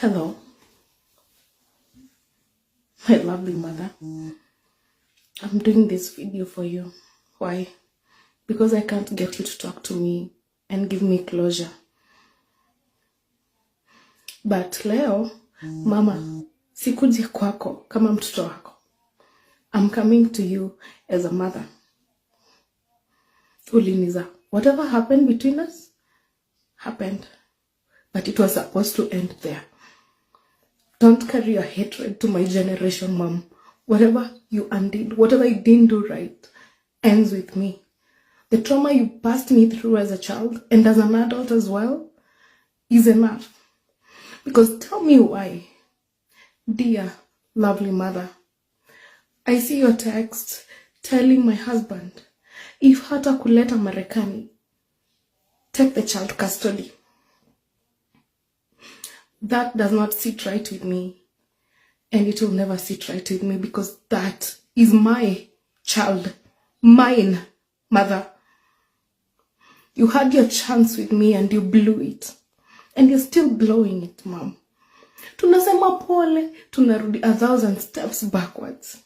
Hello, my lovely mother. I'm doing this video for you. Why? Because I can't get you to talk to me and give me closure. But leo, mama, sikuji kwako kama mtoto wako. I'm coming to you as a mother. Uliniza, whatever happened between us, happened. But it was supposed to end there. Don't carry your hatred to my generation, Mom. Whatever you undid, whatever you didn't do right, ends with me. The trauma you passed me through as a child, and as an adult as well, is enough. Because tell me why, dear, lovely mother, I see your text telling my husband, if hata kuleta Marekani, take the child custody. That does not sit right with me, and it will never sit right with me, because that is my child, mine, mother. You had your chance with me and you blew it, and you're still blowing it, Mom. Tunasema pole, tunarudi 1,000 steps backwards.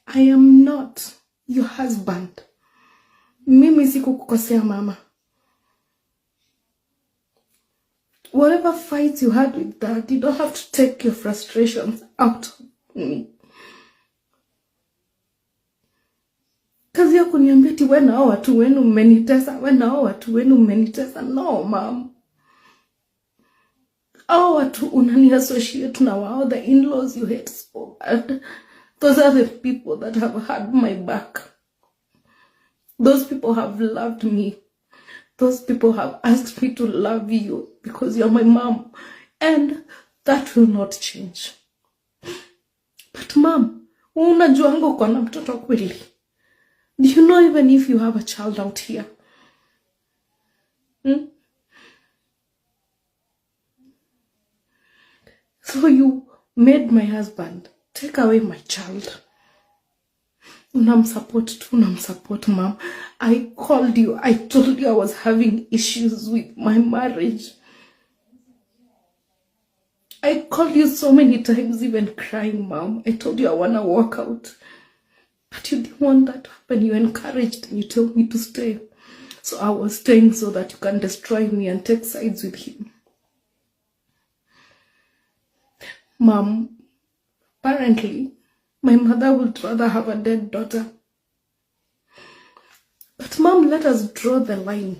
I am not your husband. Mimi sikukukosea, mama. Whatever fights you had with Dad, you don't have to take your frustrations out on me. Kazi ya kuniambia ati wewe na hao watu wenu mmenitesa, wewe na hao watu wenu mmenitesa. No, Mom. Hao watu unani associate na wao, the in-laws you hate so bad. Those are the people that have had my back. Those people have loved me. Those people have asked me to love you because you're my mom. And that will not change. But Mom, unajuanga uko na mtoto kweli? Do you know even if you have a child out here? So you made my husband take away my child. Unamsupport, Mom. I called you. I told you I was having issues with my marriage. I called you so many times, even crying, Mom. I told you I want to walk out. But you didn't want that to happen. You encouraged and you told me to stay. So I was staying so that you can destroy me and take sides with him. Mom, apparently, my mother would rather have a dead daughter. But Mom, let us draw the line.